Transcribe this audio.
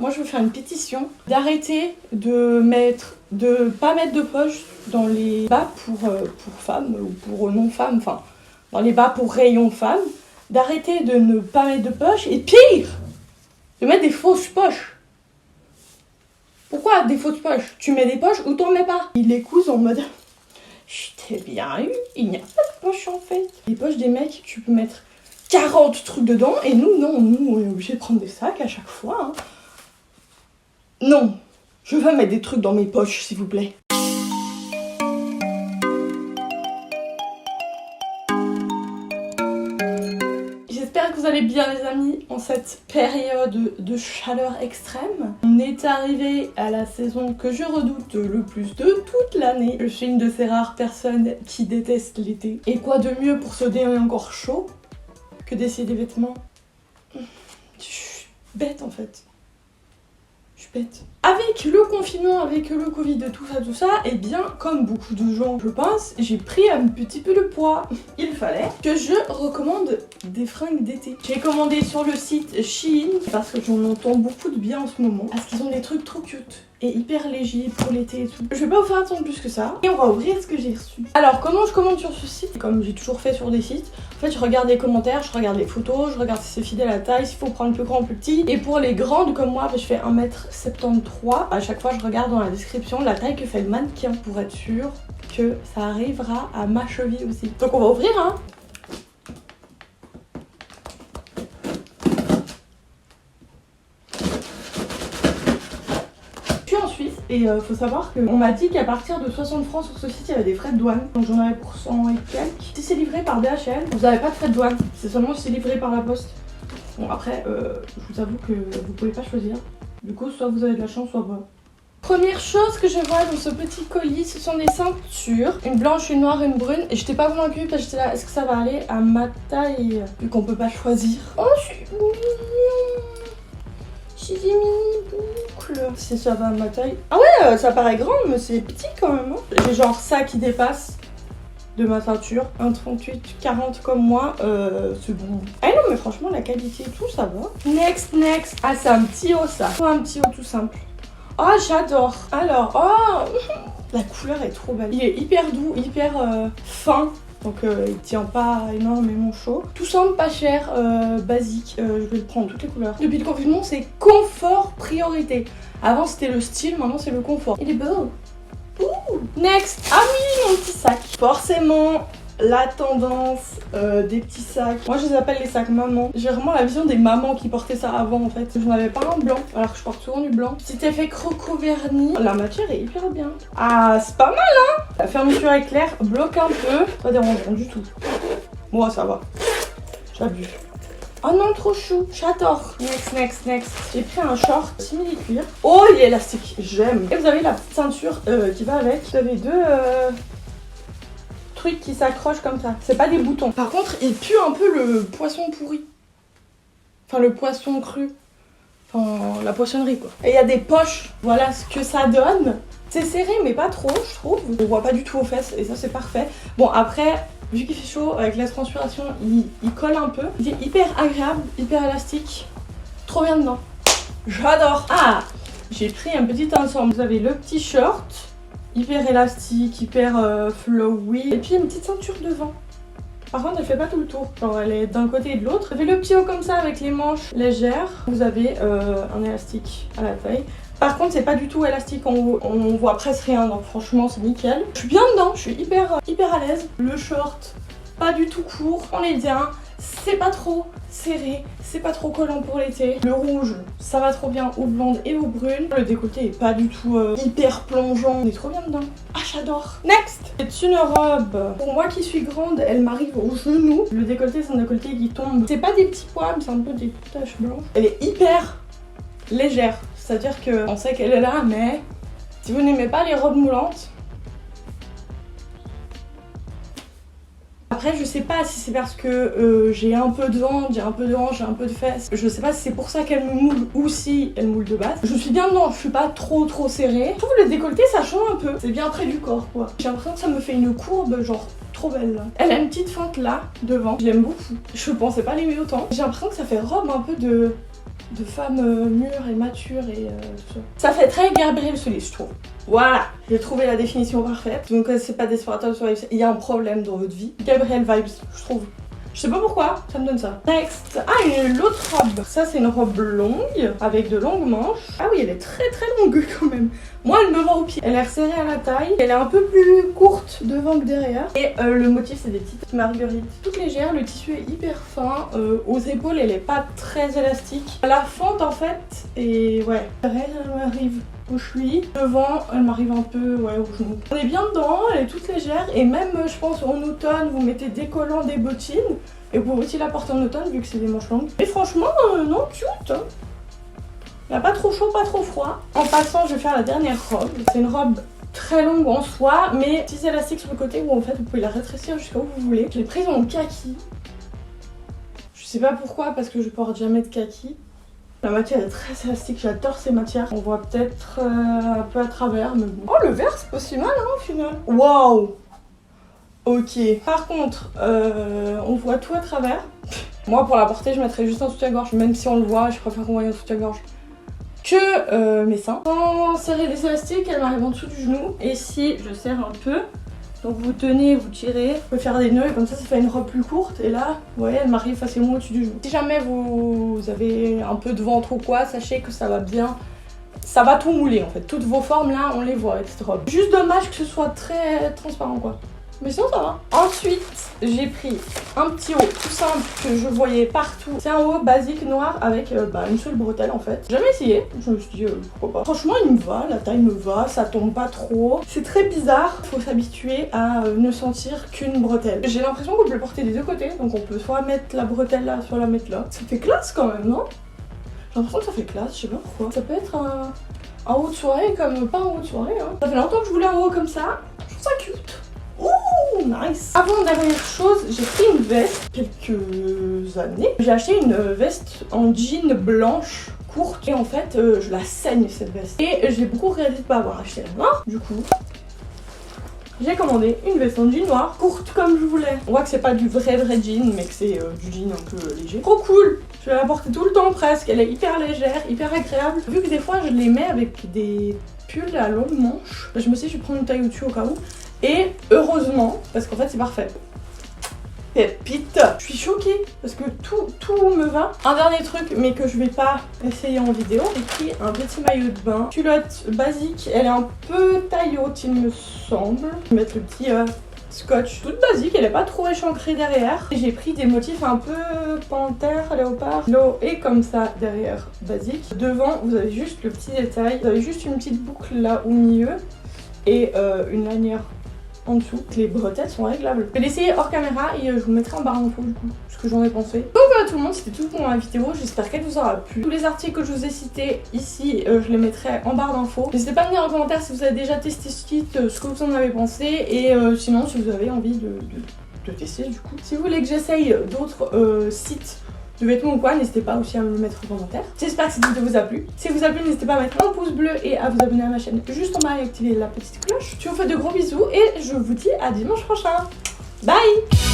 moi je veux faire une pétition d'arrêter de pas mettre de poche dans les bas pour femmes ou pour non-femmes, enfin dans les bas pour rayon femmes, d'arrêter de ne pas mettre de poche et pire, de mettre des fausses poches. Pourquoi des fausses poches? Tu mets des poches ou t'en mets pas? Ils les cousent en mode je t'ai bien eu, il n'y a pas de poche en fait. Les poches des mecs, tu peux mettre 40 trucs dedans et nous, non, nous on est obligé de prendre des sacs à chaque fois. Hein. Non, je veux mettre des trucs dans mes poches s'il vous plaît. J'espère que vous allez bien les amis en cette période de chaleur extrême. On est arrivé à la saison que je redoute le plus de toute l'année. Je suis une de ces rares personnes qui détestent l'été. Et quoi de mieux pour se donner encore chaud que d'essayer des vêtements? Je suis bête en fait. Je suis bête. Avec le confinement, avec le Covid, tout ça, et bien comme beaucoup de gens je pense, j'ai pris un petit peu de poids. Il fallait que je recommande des fringues d'été. J'ai commandé sur le site Shein parce que j'en entends beaucoup de bien en ce moment. Parce qu'ils ont des trucs trop cute et hyper légers pour l'été et tout. Je vais pas vous faire attendre plus que ça et on va ouvrir ce que j'ai reçu. Alors comment je commande sur ce site? Comme j'ai toujours fait sur des sites, en fait je regarde les commentaires, je regarde les photos, je regarde si c'est fidèle à la taille, s'il faut prendre plus grand ou plus petit. Et pour les grandes comme moi, je fais 1m73. À chaque fois je regarde dans la description la taille que fait le mannequin pour être sûr que ça arrivera à ma cheville aussi. Donc on va ouvrir hein. Je suis en Suisse et faut savoir qu'on m'a dit qu'à partir de 60 francs sur ce site il y avait des frais de douane. Donc j'en avais pour 100 et quelques. Si c'est livré par DHL, vous n'avez pas de frais de douane. C'est seulement si c'est livré par la poste. Bon après je vous avoue que vous pouvez pas choisir. Du coup soit vous avez de la chance soit pas. Première chose que je vois dans ce petit colis, ce sont des ceintures. Une blanche, une noire, une brune. Et j'étais pas convaincue parce que j'étais là, est-ce que ça va aller à ma taille? Vu qu'on peut pas choisir. Oh, c'est mignon. J'ai des mini boucles. Si ça va à ma taille. Ah ouais, ça paraît grand, mais c'est petit quand même. Hein. J'ai genre ça qui dépasse de ma ceinture. 1,38, 40 comme moi. C'est bon. Ah non, mais franchement, la qualité et tout, ça va. Next. Ah, c'est un petit haut ça. Un petit haut tout simple. Oh j'adore. Alors, oh la couleur est trop belle. Il est hyper doux, hyper fin. Donc il tient pas énormément chaud. Tout simple, pas cher, basique. Je vais le prendre toutes les couleurs. Depuis le confinement, c'est confort priorité. Avant c'était le style, maintenant c'est le confort. Il est beau. Ouh. Next. Ah oui, mon petit sac. Forcément la tendance des petits sacs. Moi je les appelle les sacs maman. J'ai vraiment la vision des mamans qui portaient ça avant en fait. Je n'avais pas un blanc alors que je porte souvent du blanc. Petit effet croco vernis. La matière est hyper bien. Ah c'est pas mal hein. La fermeture éclair bloque un peu. Pas dérangeant du tout. Moi ça va. J'abuse. Oh non trop chou. J'adore. Next. J'ai pris un short simili cuir. Oh il est élastique. J'aime. Et vous avez la petite ceinture qui va avec. Vous avez deux... trucs qui s'accrochent comme ça. C'est pas des boutons. Par contre, il pue un peu le poisson pourri. Enfin, le poisson cru. Enfin, la poissonnerie, quoi. Et il y a des poches. Voilà ce que ça donne. C'est serré, mais pas trop, je trouve. On voit pas du tout aux fesses, et ça, c'est parfait. Bon, après, vu qu'il fait chaud, avec la transpiration, il colle un peu. Il est hyper agréable, hyper élastique. Trop bien dedans. J'adore. Ah, j'ai pris un petit ensemble. Vous avez le petit short. Hyper élastique, hyper flowy. Et puis une petite ceinture devant. Par contre elle fait pas tout le tour. Genre elle est d'un côté et de l'autre. Vous avez le petit haut comme ça avec les manches légères. Vous avez un élastique à la taille. Par contre c'est pas du tout élastique, on voit presque rien. Donc franchement c'est nickel. Je suis bien dedans, je suis hyper à l'aise. Le short, pas du tout court. On est bien. C'est pas trop serré, c'est pas trop collant pour l'été. Le rouge, ça va trop bien aux blondes et aux brunes. Le décolleté est pas du tout hyper plongeant. On est trop bien dedans. Ah, j'adore. Next. C'est une robe. Pour moi qui suis grande, elle m'arrive au genou. Le décolleté, c'est un décolleté qui tombe. C'est pas des petits poils, c'est un peu des taches blanches. Elle est hyper légère. C'est-à-dire qu'on sait qu'elle est là, mais si vous n'aimez pas les robes moulantes, après je sais pas si c'est parce que j'ai un peu de ventre, j'ai un peu de hanche, j'ai un peu de fesses. Je sais pas si c'est pour ça qu'elle me moule ou si elle moule de base. Je suis bien dedans, je suis pas trop serrée. Je trouve le décolleté ça change un peu. C'est bien près du corps quoi. J'ai l'impression que ça me fait une courbe genre trop belle là. Elle a une petite feinte là devant. Je l'aime beaucoup. Je pensais pas l'aimer autant. J'ai l'impression que ça fait robe un peu de de femme mûre et mature et ça fait très Gabrielle Solis, je trouve. Voilà, j'ai trouvé la définition parfaite. Donc c'est pas Desperate Housewives, il y a un problème dans votre vie. Gabrielle vibes, je trouve. Je sais pas pourquoi, ça me donne ça. Next, l'autre robe. Ça c'est une robe longue, avec de longues manches. Ah oui, elle est très longue quand même. Moi elle me va au pied. Elle est resserrée à la taille. Elle est un peu plus courte devant que derrière. Et le motif c'est des petites marguerites. Toute légère, le tissu est hyper fin. Aux épaules elle est pas très élastique. La fente en fait, et ouais, elle m'arrive où je suis. Devant, elle m'arrive un peu au genou. On est bien dedans, elle est toute légère. Et même je pense en automne, vous mettez des collants, des bottines. Et vous pouvez aussi la porter en automne vu que c'est des manches longues. Et franchement, non, cute hein. Il n'y a pas trop chaud, pas trop froid. En passant, je vais faire la dernière robe. C'est une robe très longue en soi, mais petits élastiques sur le côté où en fait vous pouvez la rétrécir jusqu'à où vous voulez. Je l'ai prise en kaki. Je sais pas pourquoi, parce que je porte jamais de kaki. La matière est très élastique, j'adore ces matières. On voit peut-être un peu à travers, mais bon. Oh, le vert, c'est pas si mal hein, au final. Waouh. Ok. Par contre, on voit tout à travers. Moi, pour la porter, je mettrais juste un soutien-gorge. Même si on le voit, je préfère qu'on voie un soutien-gorge que mes seins. Sans serrer les élastiques, elle m'arrive en dessous du genou. Et si je serre un peu, donc vous tenez, vous tirez, vous pouvez faire des nœuds et comme ça fait une robe plus courte. Et là, vous voyez, elle m'arrive facilement au-dessus du genou. Si jamais vous avez un peu de ventre ou quoi, sachez que ça va bien. Ça va tout mouler en fait. Toutes vos formes là, on les voit avec cette robe. Juste dommage que ce soit très transparent quoi. Mais sinon ça va. Ensuite, j'ai pris un petit haut tout simple que je voyais partout. C'est un haut basique noir avec une seule bretelle en fait. J'ai jamais essayé, je me suis dit pourquoi pas. Franchement il me va, la taille me va, ça tombe pas trop. C'est très bizarre, faut s'habituer à ne sentir qu'une bretelle. J'ai l'impression qu'on peut le porter des deux côtés, donc on peut soit mettre la bretelle là, soit la mettre là. Ça fait classe quand même, non? J'ai l'impression que ça fait classe, je sais pas pourquoi. Ça peut être un haut de soirée comme pas un haut de soirée hein. Ça fait longtemps que je voulais un haut comme ça, je trouve ça cute. Ouh, nice. Avant dernière chose, j'ai pris une veste quelques années. J'ai acheté une veste en jean blanche courte et en fait je la saigne cette veste. Et j'ai beaucoup regretté de pas avoir acheté la noire. Du coup, j'ai commandé une veste en jean noir, courte comme je voulais. On voit que c'est pas du vrai jean, mais que c'est du jean un peu léger. Trop cool. Je vais la porter tout le temps presque. Elle est hyper légère, hyper agréable. Vu que des fois je les mets avec des pulls à longue manche, je me suis dit je vais prendre une taille au-dessus au cas où. Et heureusement, parce qu'en fait c'est parfait. Pépite. Je suis choquée parce que tout me va. Un dernier truc, mais que je vais pas essayer en vidéo. J'ai pris un petit maillot de bain. Culotte basique, elle est un peu taille haute il me semble. Je vais mettre le petit scotch. Toute basique, elle est pas trop échancrée derrière. J'ai pris des motifs un peu panthère, léopard, l'eau est comme ça derrière, basique. Devant, vous avez juste le petit détail. Vous avez juste une petite boucle là au milieu et une lanière en dessous. Les bretelles sont réglables. Je vais l'essayer hors caméra et je vous mettrai en barre d'infos du coup ce que j'en ai pensé. Donc voilà tout le monde, c'était tout pour ma vidéo. J'espère qu'elle vous aura plu. Tous les articles que je vous ai cités ici, je les mettrai en barre d'infos. N'hésitez pas à me dire en commentaire si vous avez déjà testé ce kit, ce que vous en avez pensé et sinon si vous avez envie de tester du coup. Si vous voulez que j'essaye d'autres sites de vêtements ou quoi, n'hésitez pas aussi à me le mettre en commentaire. J'espère que cette vidéo vous a plu. Si elle vous a plu, n'hésitez pas à mettre un pouce bleu et à vous abonner à ma chaîne juste en bas et activer la petite cloche. Je vous fais de gros bisous et je vous dis à dimanche prochain. Bye!